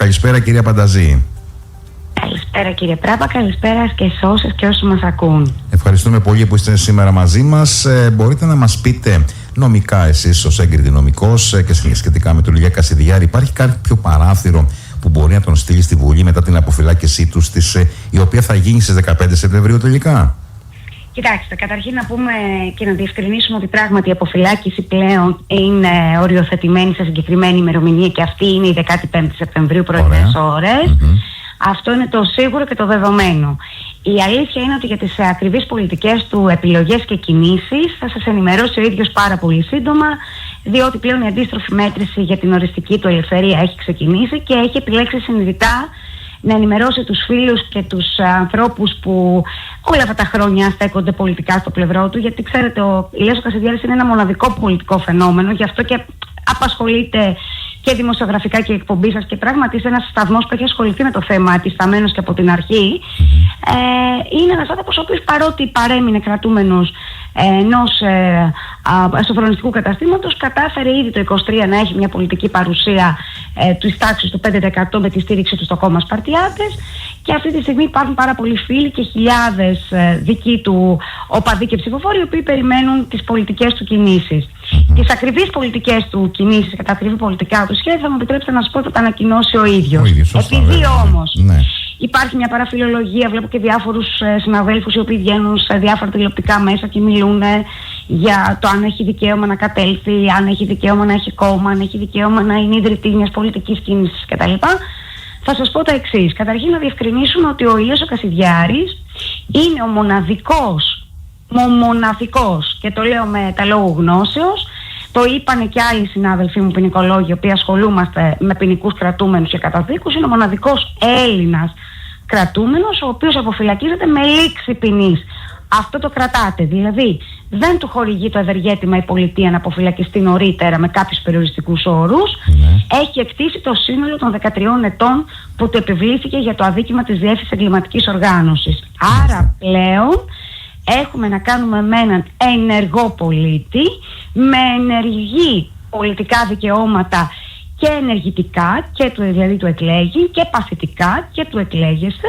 Καλησπέρα, κυρία Πανταζή. Καλησπέρα, κύριε Πράπα, καλησπέρα και σε όσες και όσους μας ακούν. Ευχαριστούμε πολύ που είστε σήμερα μαζί μας. Μπορείτε να μας πείτε νομικά, εσείς ως έγκριτη νομικός και σχετικά με τον Ηλία Κασιδιάρη, υπάρχει κάποιο παράθυρο που μπορεί να τον στείλει στη Βουλή μετά την αποφυλάκησή του, η οποία θα γίνει στις 15 Σεπτεμβρίου τελικά? Κοιτάξτε, καταρχήν να πούμε και να διευκρινίσουμε ότι πράγματι η αποφυλάκηση πλέον είναι οριοθετημένη σε συγκεκριμένη ημερομηνία και αυτή είναι η 15η Σεπτεμβρίου πρωινές ώρες. Αυτό είναι το σίγουρο και το δεδομένο. Η αλήθεια είναι ότι για τις ακριβείς πολιτικές του επιλογές και κινήσεις θα σας ενημερώσει ο ίδιος πάρα πολύ σύντομα, διότι πλέον η αντίστροφη μέτρηση για την οριστική του ελευθερία έχει ξεκινήσει και έχει επιλέξει συνειδητά να ενημερώσει τους φίλους και τους ανθρώπους που όλα αυτά τα χρόνια στέκονται πολιτικά στο πλευρό του, γιατί ξέρετε, ο Ηλίας Κασιδιάρης είναι ένα μοναδικό πολιτικό φαινόμενο, γι' αυτό και απασχολείται και δημοσιογραφικά και η εκπομπή σας, και πράγματι είναι ένας σταθμός που έχει ασχοληθεί με το θέμα επισταμένος και από την αρχή. Είναι ένας άνθρωπος ο οποίος, παρότι παρέμεινε κρατούμενος ενός σοφρονιστικού καταστήματος, κατάφερε ήδη το 2023 να έχει μια πολιτική παρουσία της τάξης του 5% με τη στήριξη του στο κόμμα Σπαρτιάτες, και αυτή τη στιγμή υπάρχουν πάρα πολλοί φίλοι και χιλιάδες δικοί του οπαδοί και ψηφοφόροι οι οποίοι περιμένουν τις πολιτικές του κινήσεις. Τις ακριβείς πολιτικές του κινήσεις και τα ακριβή πολιτικά του σχέδια θα μου επιτρέψετε να σας πω ότι θα τα ανακοινώσει ο ίδιος. Επειδή όμως υπάρχει μια παραφιλολογία, βλέπω και διάφορους συναδέλφους οι οποίοι βγαίνουν σε διάφορα τηλεοπτικά μέσα και μιλούν για το αν έχει δικαίωμα να κατέλθει, αν έχει δικαίωμα να έχει κόμμα, αν έχει δικαίωμα να είναι ιδρυτής μιας πολιτικής κίνησης κτλ. Θα σας πω τα εξής. Καταρχήν να διευκρινίσουμε ότι ο Ηλίας ο Κασιδιάρης είναι ο μοναδικός, και το λέω με τα λόγου γνώσεως, το είπανε και άλλοι συνάδελφοί μου ποινικολόγοι, οι οποίοι ασχολούμαστε με ποινικούς κρατούμενους και καταδίκους, είναι ο μοναδικός Έλληνας κρατούμενος ο οποίος αποφυλακίζεται με λήξη ποινής. Αυτό το κρατάτε, δηλαδή δεν του χορηγεί το ευεργέτημα η πολιτεία να αποφυλακιστεί νωρίτερα με κάποιους περιοριστικούς όρους. Έχει εκτίσει το σύνολο των 13 ετών που του επιβλήθηκε για το αδίκημα της διεύθυνσης εγκληματικής οργάνωσης. Άρα πλέον έχουμε να κάνουμε με έναν ενεργό πολίτη, με ενεργή πολιτικά δικαιώματα και ενεργητικά, και δηλαδή του εκλέγει, και παθητικά και του εκλέγεστε,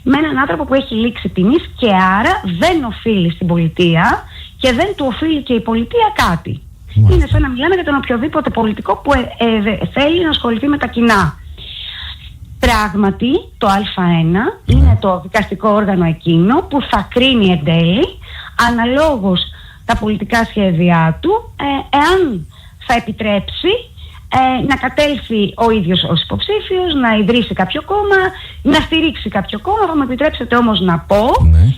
με έναν άνθρωπο που έχει λήξει ποινής και άρα δεν οφείλει στην πολιτεία και δεν του οφείλει και η πολιτεία κάτι. Είναι σαν να μιλάμε για τον οποιοδήποτε πολιτικό που θέλει να ασχοληθεί με τα κοινά. Πράγματι, το Α1 είναι το δικαστικό όργανο εκείνο που θα κρίνει εν τέλει αναλόγως τα πολιτικά σχέδια του, εάν θα επιτρέψει να κατέλθει ο ίδιος ως υποψήφιος, να ιδρύσει κάποιο κόμμα, να στηρίξει κάποιο κόμμα. Θα μου επιτρέψετε όμως να πω,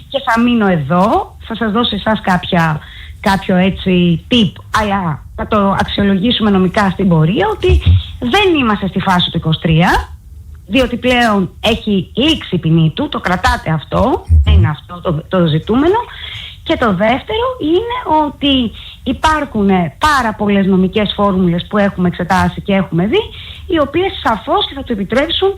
και θα μείνω εδώ, θα σας δώσω εσάς κάποιο έτσι tip, αλλά θα το αξιολογήσουμε νομικά στην πορεία, ότι δεν είμαστε στη φάση του 23, διότι πλέον έχει λήξει η ποινή του, το κρατάτε αυτό, είναι αυτό το ζητούμενο. Και το δεύτερο είναι ότι υπάρχουν πάρα πολλές νομικές φόρμουλες που έχουμε εξετάσει και έχουμε δει, οι οποίες σαφώς και θα του επιτρέψουν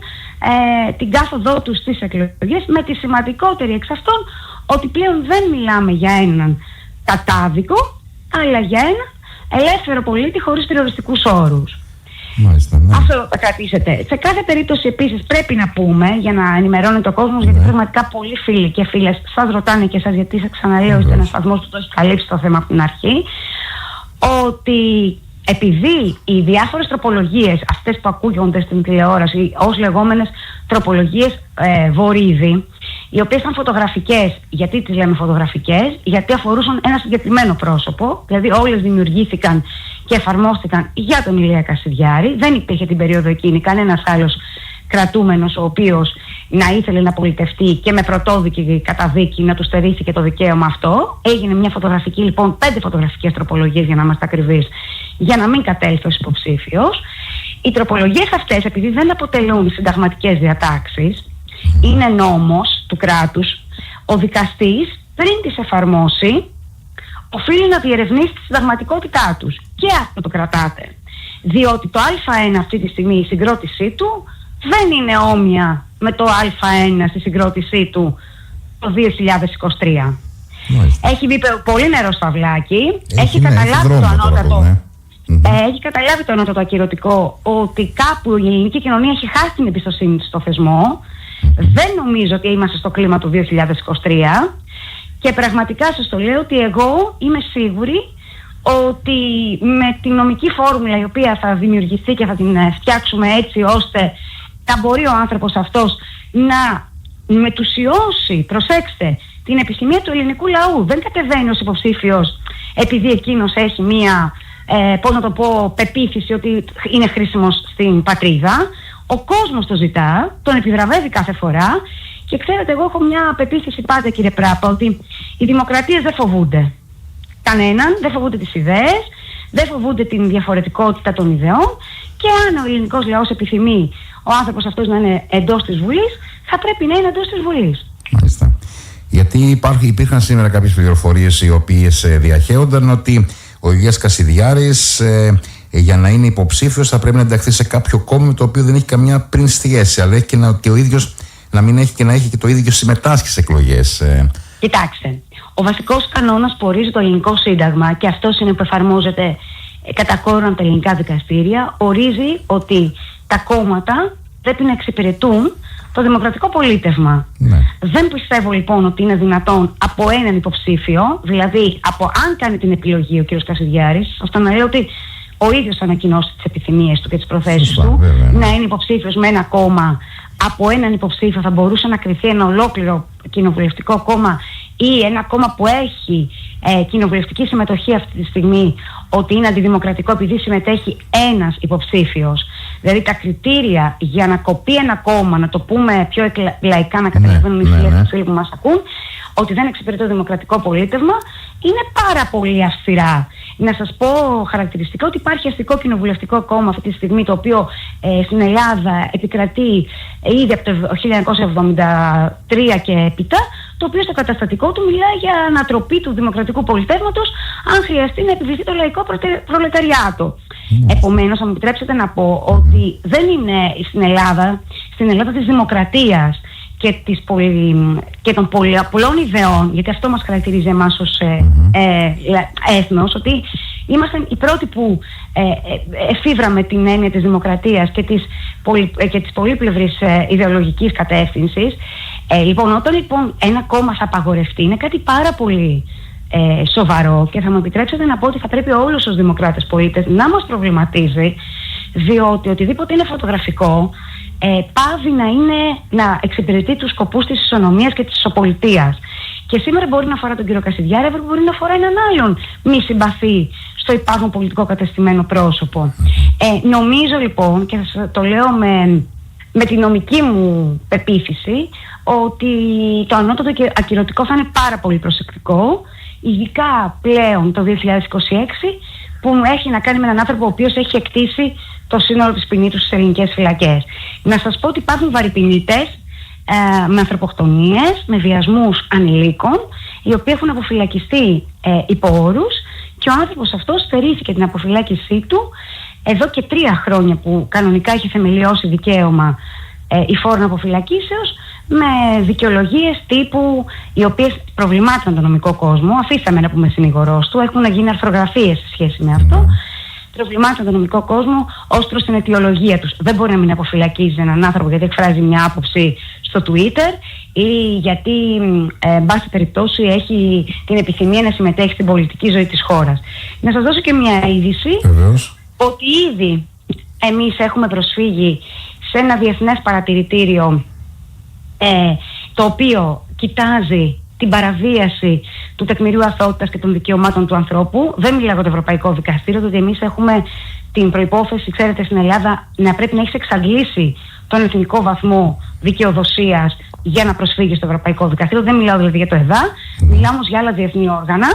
την κάθοδό του στις εκλογές, με τη σημαντικότερη εξ αυτών ότι πλέον δεν μιλάμε για έναν κατάδικο, αλλά για έναν ελεύθερο πολίτη χωρίς περιοριστικούς όρους. Μάλιστα, ναι. Αυτό θα κρατήσετε. Σε κάθε περίπτωση επίσης πρέπει να πούμε, για να ενημερώνεται ο κόσμος, γιατί πραγματικά πολλοί φίλοι και φίλες σας ρωτάνε και σας, γιατί σας ξαναλέω, είστε ένας σταθμός που το έχει καλύψει το θέμα από την αρχή, ότι επειδή οι διάφορες τροπολογίες, αυτές που ακούγονται στην τηλεόραση ως λεγόμενες τροπολογίες Βορίδη, οι οποίες ήταν φωτογραφικές, γιατί τις λέμε φωτογραφικές, γιατί αφορούσαν ένα συγκεκριμένο πρόσωπο, δηλαδή όλες δημιουργήθηκαν και εφαρμόστηκαν για τον Ηλία Κασιδιάρη. Δεν υπήρχε την περίοδο εκείνη κανένας άλλος κρατούμενος ο οποίος να ήθελε να πολιτευτεί και με πρωτόδικη καταδίκη να του στερήθηκε το δικαίωμα αυτό. Έγινε μια φωτογραφική, λοιπόν, 5 φωτογραφικές τροπολογίες, για να είμαστε ακριβείς, για να μην κατέλθει ως υποψήφιος. Οι τροπολογίες αυτές, επειδή δεν αποτελούν συνταγματικές διατάξεις, είναι νόμος του κράτους, ο δικαστής πριν τις εφαρμόσει οφείλει να διερευνήσει τη συνταγματικότητά τους. Και αυτό το κρατάτε. Διότι το Α1 αυτή τη στιγμή, η συγκρότησή του δεν είναι όμοια με το Α1 στη συγκρότησή του το 2023. Έχει μπει πολύ νερό στο αυλάκι, έχει καταλάβει το ανώτατο. Έχει καταλάβει το ανώτατο ακυρωτικό ότι κάπου η ελληνική κοινωνία έχει χάσει την εμπιστοσύνη στο θεσμό. Δεν νομίζω ότι είμαστε στο κλίμα του 2023 και πραγματικά σας το λέω ότι εγώ είμαι σίγουρη ότι με τη νομική φόρμουλα η οποία θα δημιουργηθεί και θα την φτιάξουμε έτσι ώστε θα μπορεί ο άνθρωπος αυτός να μετουσιώσει, προσέξτε, την επιθυμία του ελληνικού λαού. Δεν κατεβαίνει ως υποψήφιος επειδή εκείνος έχει μία, πεποίθηση ότι είναι χρήσιμος στην πατρίδα. Ο κόσμος το ζητά, τον επιβραβεύει κάθε φορά και ξέρετε, εγώ έχω μια πεποίθηση πάντα, κύριε Πράπα, ότι οι δημοκρατίες δεν φοβούνται κανέναν, δεν φοβούνται τις ιδέες, δεν φοβούνται την διαφορετικότητα των ιδεών και αν ο ελληνικός λαός επιθυμεί ο άνθρωπος αυτός να είναι εντός της Βουλής, θα πρέπει να είναι εντός της Βουλής. Μάλιστα. Γιατί υπήρχαν σήμερα κάποιες πληροφορίες οι οποίες διαχέονταν ότι ο Ηλίας Κασιδιάρης για να είναι υποψήφιος θα πρέπει να ενταχθεί σε κάποιο κόμμα το οποίο δεν έχει καμιά πριν σχέση, αλλά έχει και ο ίδιος να μην έχει και να έχει και το ίδιο συμμετάσχει σε εκλογές. Κοιτάξτε, ο βασικός κανόνας που ορίζει το ελληνικό σύνταγμα και αυτός είναι που εφαρμόζεται κατά κόρον από τα ελληνικά δικαστήρια, ορίζει ότι τα κόμματα πρέπει να εξυπηρετούν το δημοκρατικό πολίτευμα. Ναι. Δεν πιστεύω λοιπόν ότι είναι δυνατόν από έναν υποψήφιο, δηλαδή από αν κάνει την επιλογή ο κ. Κασιδιάρης, ώστε να λέω ότι ο ίδιος θα ανακοινώσει τις επιθυμίες του και τις προθέσεις του, να είναι υποψήφιος με ένα κόμμα. Από έναν υποψήφιο θα μπορούσε να κριθεί ένα ολόκληρο κοινοβουλευτικό κόμμα ή ένα κόμμα που έχει κοινοβουλευτική συμμετοχή αυτή τη στιγμή, ότι είναι αντιδημοκρατικό επειδή συμμετέχει ένας υποψήφιος. Δηλαδή τα κριτήρια για να κοπεί ένα κόμμα, να το πούμε πιο λαϊκά, να καταλαβαίνουν οι φίλοι που μας ακούν, ότι δεν εξυπηρετεί το δημοκρατικό πολίτευμα, είναι πάρα πολύ αυστηρά. Να σας πω χαρακτηριστικό ότι υπάρχει αστικό κοινοβουλευτικό κόμμα αυτή τη στιγμή, το οποίο στην Ελλάδα επικρατεί ήδη από το 1973 και έπειτα, το οποίο στο καταστατικό του μιλάει για ανατροπή του δημοκρατικού πολιτεύματος αν χρειαστεί να επιβληθεί το λαϊκό προλεταριάτο. Επομένως, θα μου επιτρέψετε να πω ότι δεν είναι στην Ελλάδα της δημοκρατίας και των πολλών ιδεών, γιατί αυτό μας χαρακτηρίζει εμάς ως έθνος, ότι είμαστε οι πρώτοι που εφήβραμε την έννοια της δημοκρατίας και της πολύπλευρης ιδεολογικής κατεύθυνσης. Λοιπόν, όταν λοιπόν ένα κόμμα θα απαγορευτεί, είναι κάτι πάρα πολύ σοβαρό και θα μου επιτρέψετε να πω ότι θα πρέπει όλους τους δημοκράτες πολίτες να μας προβληματίζει, διότι οτιδήποτε είναι φωτογραφικό πάβει να εξυπηρετεί τους σκοπούς της ισονομίας και της ισοπολιτείας. Και σήμερα μπορεί να αφορά τον κύριο Κασιδιάρη, αύριο μπορεί να αφορά έναν άλλον μη συμπαθή στο υπάρχον πολιτικό κατεστημένο πρόσωπο. Νομίζω λοιπόν, και σας το λέω με τη νομική μου πεποίθηση, ότι το ανώτατο ακυρωτικό θα είναι πάρα πολύ προσεκτικό, ειδικά πλέον το 2026, που έχει να κάνει με έναν άνθρωπο ο οποίος έχει εκτίσει το σύνολο της ποινής του στις ελληνικές φυλακές. Να σας πω ότι υπάρχουν βαρυπινίτες με ανθρωποκτονίες, με βιασμούς ανηλίκων, οι οποίοι έχουν αποφυλακιστεί υπό όρους και ο άνθρωπος αυτός στερήθηκε την αποφυλάκησή του εδώ και 3 χρόνια που κανονικά έχει θεμελιώσει δικαίωμα υφόρων αποφυλακήσεως, με δικαιολογίες τύπου οι οποίες προβλημάτισαν τον νομικό κόσμο. Αφήστε με να πούμε συνηγορός του, έχουν γίνει αρθρογραφίες σε σχέση με αυτό. Προβλημάτισαν τον νομικό κόσμο ως προς την αιτιολογία τους. Δεν μπορεί να μην αποφυλακίζει έναν άνθρωπο γιατί εκφράζει μια άποψη στο Twitter ή γιατί, εν πάση περιπτώσει, έχει την επιθυμία να συμμετέχει στην πολιτική ζωή της χώρας. Να σας δώσω και μια είδηση, ότι ήδη εμείς έχουμε προσφύγει σε ένα διεθνές παρατηρητήριο το οποίο κοιτάζει την παραβίαση του τεκμηρίου αθωότητας και των δικαιωμάτων του ανθρώπου. Δεν μιλάω για το Ευρωπαϊκό Δικαστήριο, διότι εμείς έχουμε την προϋπόθεση, ξέρετε, στην Ελλάδα να πρέπει να έχεις εξαντλήσει τον εθνικό βαθμό δικαιοδοσίας για να προσφύγεις στο Ευρωπαϊκό Δικαστήριο. Δεν μιλάω δηλαδή για το ΕΔΑ, μιλάω όμως για άλλα διεθνή όργανα.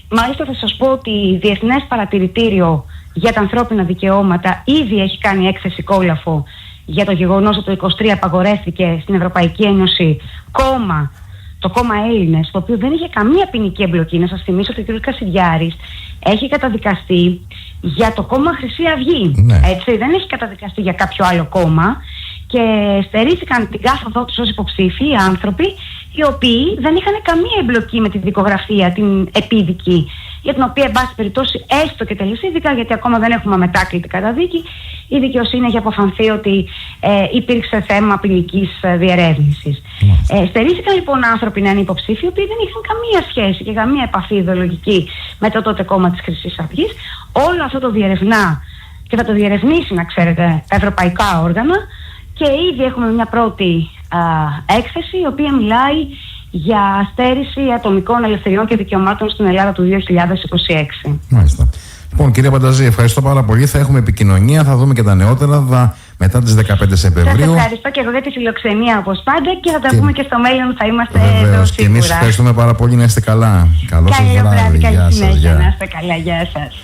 Μάλιστα θα σας πω ότι η Διεθνές Παρατηρητήριο για τα Ανθρώπινα Δικαιώματα ήδη έχει κάνει έκθεση κόλαφο για το γεγονός ότι το 23 απαγορεύτηκε στην Ευρωπαϊκή Ένωση το κόμμα Έλληνες, το οποίο δεν είχε καμία ποινική εμπλοκή. Να σας θυμίσω ότι ο κ. Κασιδιάρης έχει καταδικαστεί για το κόμμα Χρυσή Αυγή. Έτσι, δεν έχει καταδικαστεί για κάποιο άλλο κόμμα και στερήθηκαν την κάθοδό τους ως υποψήφοι άνθρωποι οι οποίοι δεν είχαν καμία εμπλοκή με τη δικογραφία, την επίδικη για την οποία, εν πάση περιπτώσει, έστω και τελεσίδικα, γιατί ακόμα δεν έχουμε αμετάκλητη καταδίκη, η δικαιοσύνη έχει αποφανθεί ότι υπήρξε θέμα ποινικής διερεύνησης. Στερήθηκαν λοιπόν άνθρωποι να είναι υποψήφοι, οι οποίοι δεν είχαν καμία σχέση και καμία επαφή ιδεολογική με το τότε κόμμα της Χρυσής Αυγής. Όλο αυτό το διερευνά και θα το διερευνήσει, να ξέρετε, τα ευρωπαϊκά όργανα, και ήδη έχουμε μια πρώτη έκθεση, η οποία μιλάει για στέρηση ατομικών ελευθεριών και δικαιωμάτων στην Ελλάδα του 2026. Μάλιστα. Λοιπόν, κυρία Πανταζή, ευχαριστώ πάρα πολύ. Θα έχουμε επικοινωνία, θα δούμε και τα νεότερα μετά τις 15 Σεπτεμβρίου. Σας ευχαριστώ και εγώ για τη φιλοξενία, όπως πάντα, και θα τα πούμε και στο μέλλον, θα είμαστε εδώ σίγουρα. Και εμείς ευχαριστούμε πάρα πολύ, να είστε καλά. Καλό σας βράδυ. Καλή συνέχεια, να είστε καλά, γεια σας.